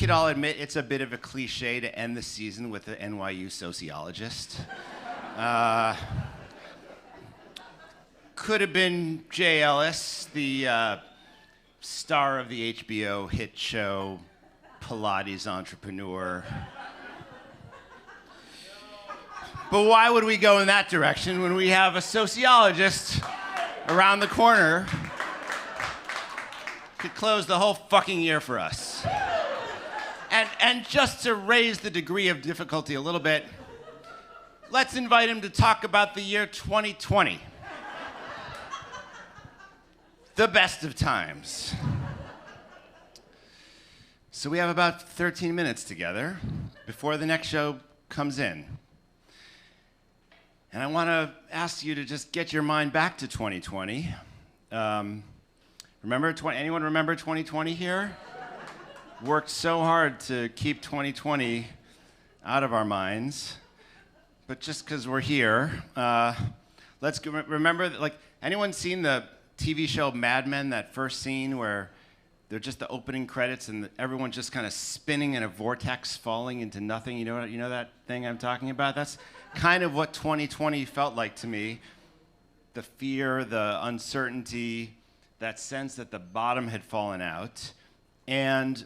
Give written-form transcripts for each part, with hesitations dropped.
could all admit it's a bit of a cliche to end the season with the NYU sociologist. Could have been Jay Ellis, the star of the HBO hit show Pilates Entrepreneur. But why would we go in that direction when we have a sociologist around the corner could close the whole fucking year for us? And just to raise the degree of difficulty a little bit, let's invite him to talk about the year 2020. The best of times. So we have about 13 minutes together before the next show comes in. And I want to ask you to just get your mind back to 2020. Anyone remember 2020 here? Worked so hard to keep 2020 out of our minds. But just because we're here, remember, like, anyone seen the TV show Mad Men, that first scene where they're just the opening credits and everyone's just kind of spinning in a vortex, falling into nothing? You know that thing I'm talking about? That's kind of what 2020 felt like to me. The fear, the uncertainty, that sense that the bottom had fallen out. And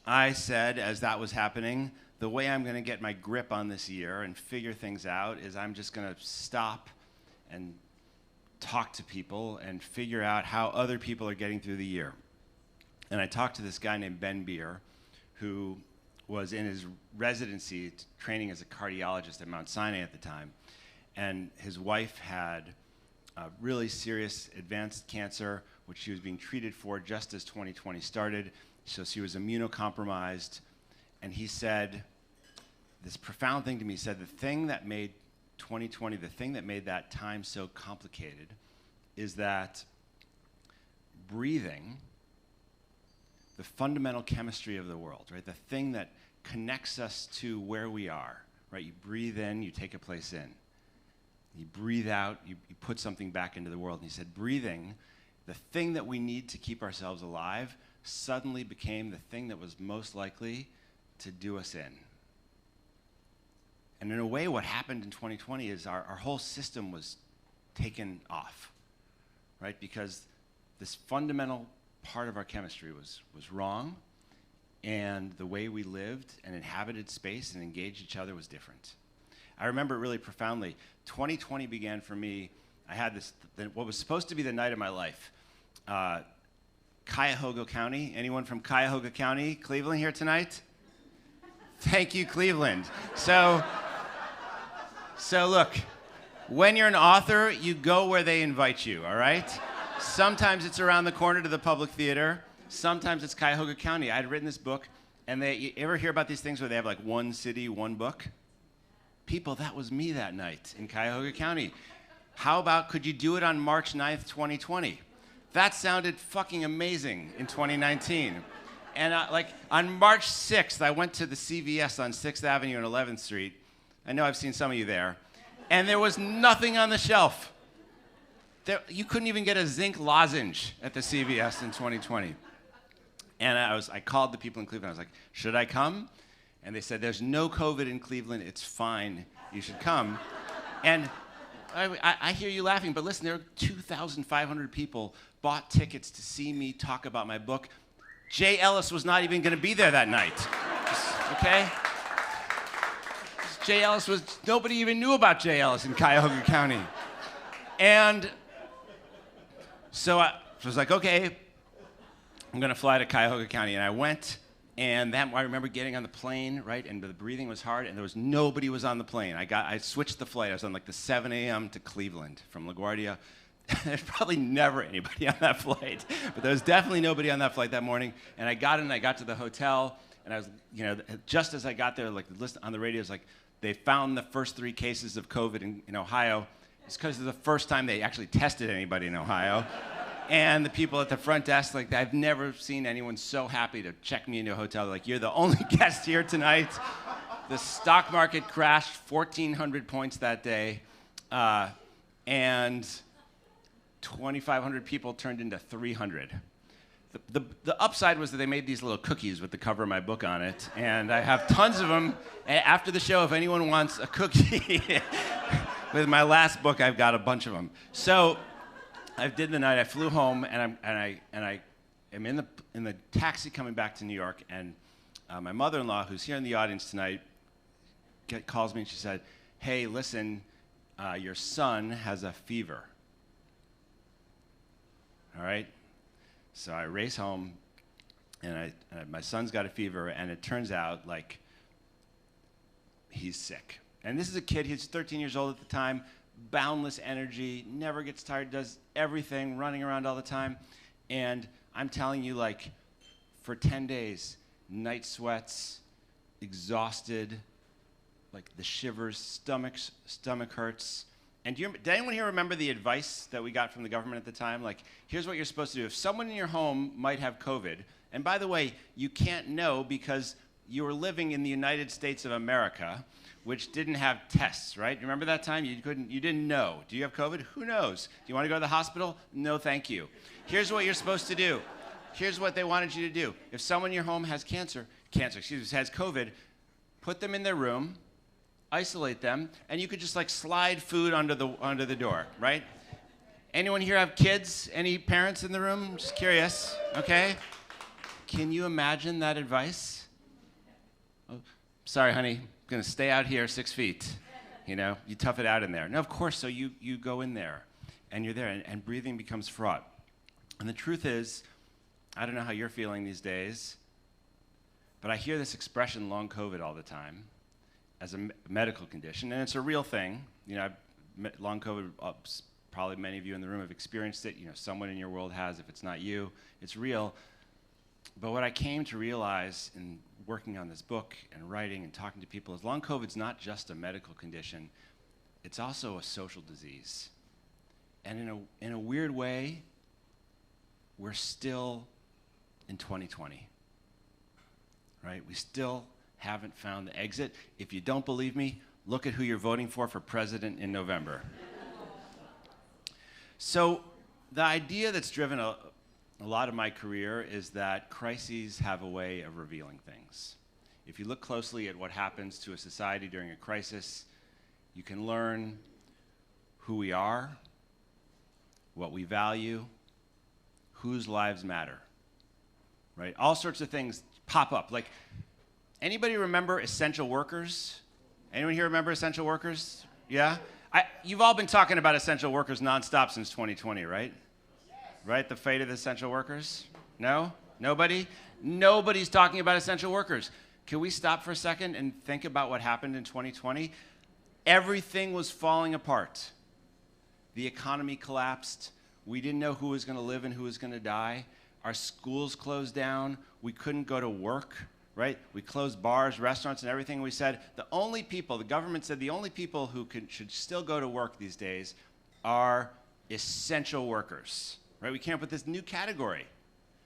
I said, as that was happening, the way I'm going to get my grip on this year and figure things out is I'm just going to stop and talk to people and figure out how other people are getting through the year. And I talked to this guy named Ben Beer, who was in his residency training as a cardiologist at Mount Sinai at the time. And his wife had really serious advanced cancer, which she was being treated for just as 2020 started. So she was immunocompromised. And he said this profound thing to me. He said, the thing that made 2020, the thing that made that time so complicated is that breathing, the fundamental chemistry of the world, right? The thing that connects us to where we are, right? You breathe in, you take a place in. You breathe out, you put something back into the world. And he said, breathing, the thing that we need to keep ourselves alive, suddenly became the thing that was most likely to do us in. And in a way, what happened in 2020 is our whole system was taken off, right? Because this fundamental part of our chemistry was wrong, and the way we lived and inhabited space and engaged each other was different. I remember really profoundly, 2020 began for me, I had what was supposed to be the night of my life. Cuyahoga County, anyone from Cuyahoga County, Cleveland here tonight? Thank you, Cleveland. So look, when you're an author, you go where they invite you, all right? Sometimes it's around the corner to the public theater. Sometimes it's Cuyahoga County. I'd written this book, and you ever hear about these things where they have like one city, one book? People, that was me that night in Cuyahoga County. How about, could you do it on March 9th, 2020? That sounded fucking amazing in 2019. And like on March 6th, I went to the CVS on 6th Avenue and 11th Street. I know I've seen some of you there. And there was nothing on the shelf. You couldn't even get a zinc lozenge at the CVS in 2020. And I called the people in Cleveland. I was like, should I come? And they said, there's no COVID in Cleveland. It's fine. You should come. And I hear you laughing, but listen, there were 2,500 people bought tickets to see me talk about my book. Jay Ellis was not even going to be there that night. Okay? Jay Ellis nobody even knew about Jay Ellis in Cuyahoga County. And so I was like, okay, I'm going to fly to Cuyahoga County. And I went, and I remember getting on the plane, right? And the breathing was hard, and nobody was on the plane. I switched the flight. I was on like the 7 a.m. to Cleveland from LaGuardia. There's probably never anybody on that flight, but there was definitely nobody on that flight that morning. And I got to the hotel, and I was, just as I got there, like the list on the radio is like, they found the first 3 cases of COVID in Ohio. It's because it's the first time they actually tested anybody in Ohio. And the people at the front desk, like, I've never seen anyone so happy to check me into a hotel. Like, you're the only guest here tonight. The stock market crashed 1,400 points that day. And 2,500 people turned into 300. The upside was that they made these little cookies with the cover of my book on it, and I have tons of them. After the show, if anyone wants a cookie, with my last book, I've got a bunch of them. So I did the night. I flew home, and I am in the taxi coming back to New York, and my mother-in-law, who's here in the audience tonight, calls me and she said, "Hey, listen, your son has a fever." All right? So I race home, and my son's got a fever, and it turns out, like, he's sick. And this is a kid, he's 13 years old at the time, boundless energy, never gets tired, does everything, running around all the time. And I'm telling you, like, for 10 days, night sweats, exhausted, like the shivers, stomach hurts. And did anyone here remember the advice that we got from the government at the time? Like, here's what you're supposed to do. If someone in your home might have COVID, and by the way, you can't know because you were living in the United States of America, which didn't have tests, right? You remember that time? You didn't know. Do you have COVID? Who knows? Do you want to go to the hospital? No, thank you. Here's what you're supposed to do. Here's what they wanted you to do. If someone in your home has has COVID, put them in their room, isolate them, and you could just like slide food under the door, right? Anyone here have kids? Any parents in the room? Just curious, okay? Can you imagine that advice? Oh, sorry, honey, I'm gonna stay out here 6 feet. You know, you tough it out in there. No, of course, so you go in there, and you're there, and breathing becomes fraught. And the truth is, I don't know how you're feeling these days, but I hear this expression, long COVID, all the time, as a medical condition, and it's a real thing. You know, long COVID, probably many of you in the room have experienced it. You know, someone in your world has. If it's not you, it's real. But what I came to realize in working on this book and writing and talking to people is long COVID's not just a medical condition, it's also a social disease. And in a weird way, we're still in 2020, right? We still haven't found the exit. If you don't believe me, look at who you're voting for president in November. So the idea that's driven a lot of my career is that crises have a way of revealing things. If you look closely at what happens to a society during a crisis, you can learn who we are, what we value, whose lives matter, right? All sorts of things pop up. Like, anybody remember essential workers? Anyone here remember essential workers? Yeah? You've all been talking about essential workers nonstop since 2020, right? Yes. Right? The fate of the essential workers? No? Nobody? Nobody's talking about essential workers. Can we stop for a second and think about what happened in 2020? Everything was falling apart. The economy collapsed. We didn't know who was going to live and who was going to die. Our schools closed down. We couldn't go to work. Right? We closed bars, restaurants, and everything. We said the government said the only people who should still go to work these days are essential workers. Right? We came up with this new category.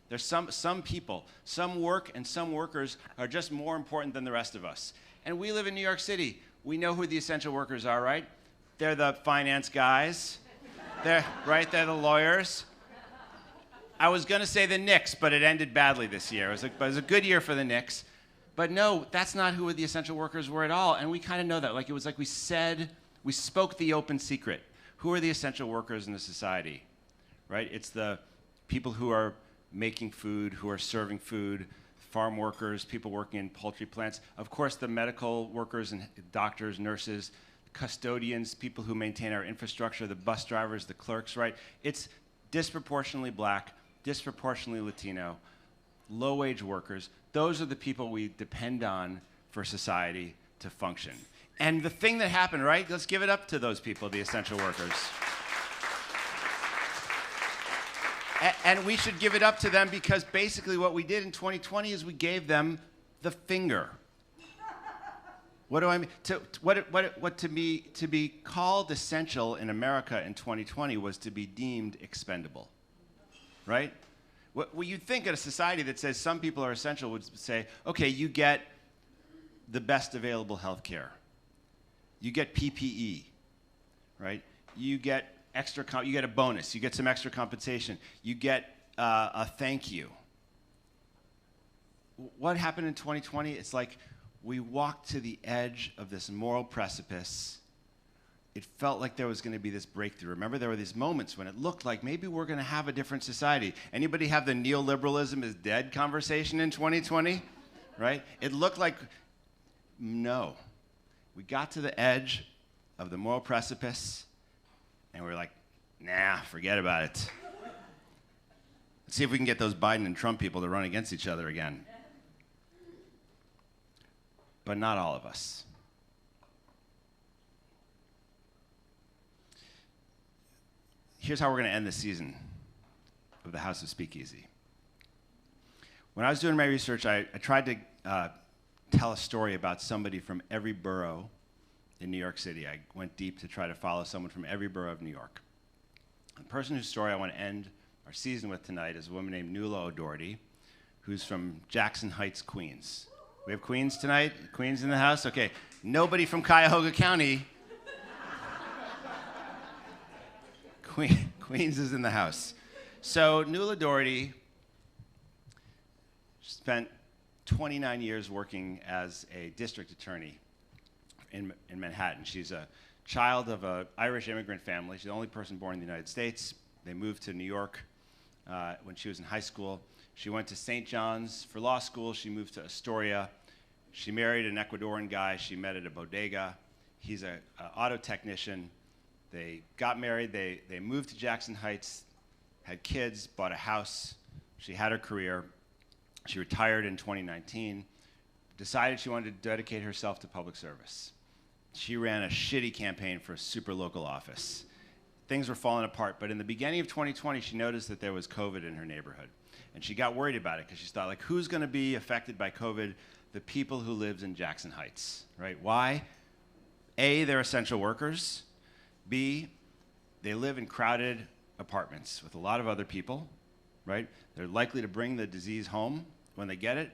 There's some people, some work, and some workers are just more important than the rest of us. And we live in New York City. We know who the essential workers are, right? They're the finance guys. They're the lawyers. I was going to say the Knicks, but it ended badly this year. It was a good year for the Knicks. But no, that's not who the essential workers were at all. And we kind of know that. Like, it was like we spoke the open secret. Who are the essential workers in the society? Right? It's the people who are making food, who are serving food, farm workers, people working in poultry plants. Of course, the medical workers and doctors, nurses, custodians, people who maintain our infrastructure, the bus drivers, the clerks, right? It's disproportionately black, disproportionately Latino, low-wage workers. Those are the people we depend on for society to function. And the thing that happened, right? Let's give it up to those people, the essential workers. And we should give it up to them because basically what we did in 2020 is we gave them the finger. What do I mean? To be called essential in America in 2020 was to be deemed expendable. Right? What you'd think at a society that says some people are essential would say, okay, you get the best available health care. You get PPE, right? You get you get a bonus. You get some extra compensation. You get a thank you. What happened in 2020? It's like we walked to the edge of this moral precipice. It felt like there was going to be this breakthrough. Remember, there were these moments when it looked like maybe we're going to have a different society. Anybody have the neoliberalism is dead conversation in 2020? Right? It looked like, no. We got to the edge of the moral precipice, and we were like, nah, forget about it. Let's see if we can get those Biden and Trump people to run against each other again. But not all of us. Here's how we're going to end the season of the House of Speakeasy. When I was doing my research, I tried to tell a story about somebody from every borough in New York City. I went deep to try to follow someone from every borough of New York. The person whose story I want to end our season with tonight is a woman named Nuala O'Doherty, who's from Jackson Heights, Queens. We have Queens tonight? Queens in the house? Okay. Nobody from Cuyahoga County. Queens is in the house. So Nuala O'Doherty spent 29 years working as a district attorney in Manhattan. She's a child of an Irish immigrant family. She's the only person born in the United States. They moved to New York when she was in high school. She went to St. John's for law school. She moved to Astoria. She married an Ecuadorian guy she met at a bodega. He's an auto technician. They got married. They moved to Jackson Heights, had kids, bought a house. She had her career. She retired in 2019, decided she wanted to dedicate herself to public service. She ran a shitty campaign for a super local office. Things were falling apart, but in the beginning of 2020, she noticed that there was COVID in her neighborhood. And she got worried about it because she thought, like, who's going to be affected by COVID? The people who lived in Jackson Heights, right? Why? A, they're essential workers. B, they live in crowded apartments with a lot of other people, right? They're likely to bring the disease home when they get it.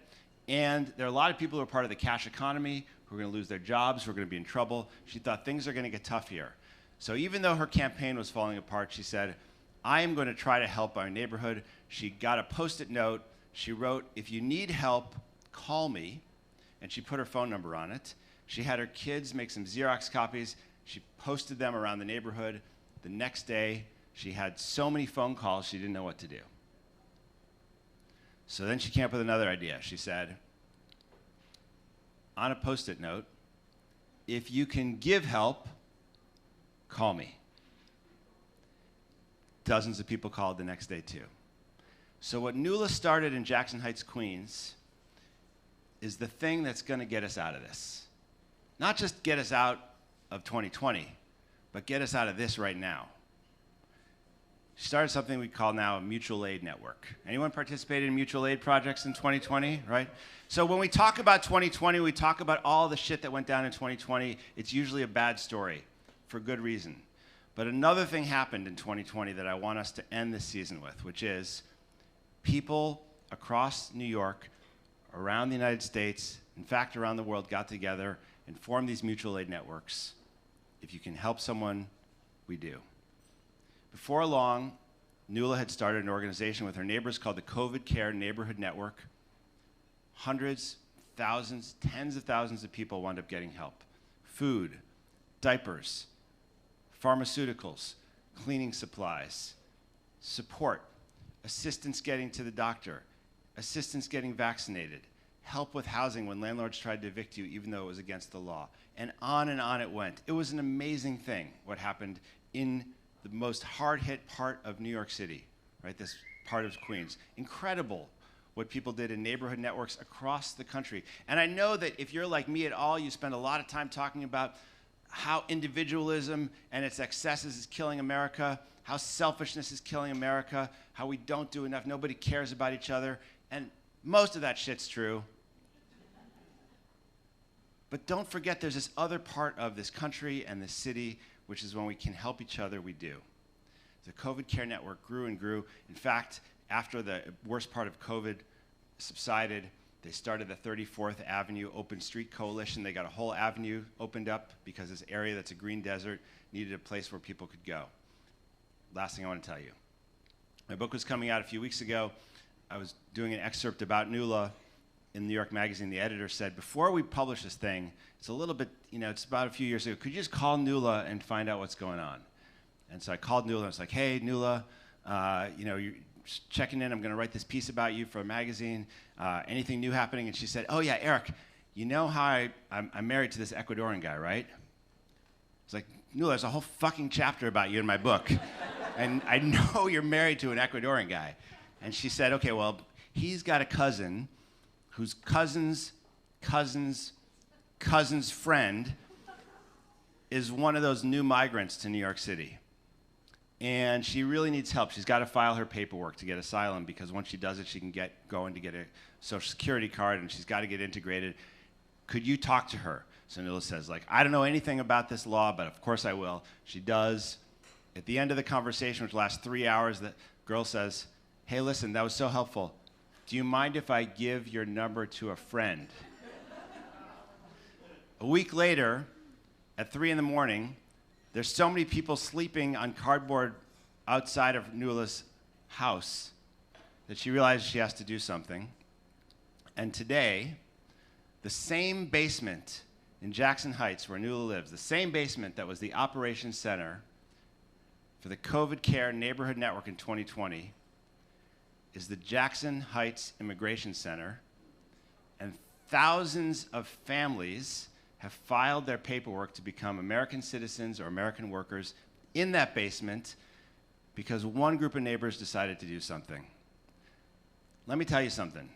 And there are a lot of people who are part of the cash economy who are going to lose their jobs, who are going to be in trouble. She thought things are going to get tough here. So even though her campaign was falling apart, she said, I am going to try to help our neighborhood. She got a Post-it note. She wrote, if you need help, call me. And she put her phone number on it. She had her kids make some Xerox copies. She posted them around the neighborhood. The next day, she had so many phone calls, she didn't know what to do. So then she came up with another idea. She said, on a Post-it note, if you can give help, call me. Dozens of people called the next day, too. So what Nuala started in Jackson Heights, Queens, is the thing that's going to get us out of this. Not just get us out of 2020, but get us out of this right now. She started something we call now a mutual aid network. Anyone participated in mutual aid projects in 2020, right? So when we talk about 2020, we talk about all the shit that went down in 2020. It's usually a bad story for good reason. But another thing happened in 2020 that I want us to end this season with, which is people across New York, around the United States, in fact, around the world, got together and formed these mutual aid networks. If you can help someone, we do. Before long, Nuala had started an organization with her neighbors called the COVID Care Neighborhood Network. Hundreds, thousands, tens of thousands of people wound up getting help. Food, diapers, pharmaceuticals, cleaning supplies, support, assistance getting to the doctor, assistance getting vaccinated, help with housing when landlords tried to evict you even though it was against the law. And on it went. It was an amazing thing what happened in the most hard-hit part of New York City, right? This part of Queens. Incredible what people did in neighborhood networks across the country. And I know that if you're like me at all, you spend a lot of time talking about how individualism and its excesses is killing America, how selfishness is killing America, how we don't do enough, nobody cares about each other, and most of that shit's true. But don't forget there's this other part of this country and this city, which is when we can help each other, we do. The COVID Care Network grew and grew. In fact, after the worst part of COVID subsided, they started the 34th Avenue Open Street Coalition. They got a whole avenue opened up because this area that's a green desert needed a place where people could go. Last thing I want to tell you. My book was coming out a few weeks ago. I was doing an excerpt about Nuala in New York Magazine. The editor said, before we publish this thing, it's a little bit, it's about a few years ago, could you just call Nuala and find out what's going on? And so I called Nuala and I was like, hey, Nuala, you're just checking in. I'm going to write this piece about you for a magazine. Anything new happening? And she said, oh yeah, Eric, you know how I'm married to this Ecuadorian guy, right? It's like, Nuala, there's a whole fucking chapter about you in my book. And I know you're married to an Ecuadorian guy. And she said, okay, well, he's got a cousin whose cousin's friend is one of those new migrants to New York City. And she really needs help. She's got to file her paperwork to get asylum because once she does it, she can go in to get a Social Security card, and she's got to get integrated. Could you talk to her? So Nuala says, I don't know anything about this law, but of course I will. She does. At the end of the conversation, which lasts 3 hours, the girl says, hey, listen, that was so helpful. Do you mind if I give your number to a friend? A week later, at 3 in the morning, there's so many people sleeping on cardboard outside of Nuala's house that she realizes she has to do something. And today, the same basement in Jackson Heights where Nuala lives, the same basement that was the operations center for the COVID Care Neighborhood Network in 2020, is the Jackson Heights Immigration Center, and thousands of families have filed their paperwork to become American citizens or American workers in that basement because one group of neighbors decided to do something. Let me tell you something.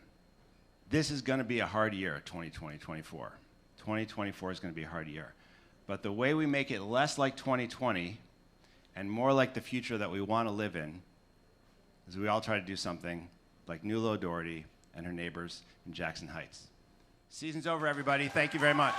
This is going to be a hard year, 2024. 2024 is going to be a hard year. But the way we make it less like 2020 and more like the future that we want to live in is we all try to do something like Nuala O'Doherty and her neighbors in Jackson Heights. Season's over, everybody. Thank you very much.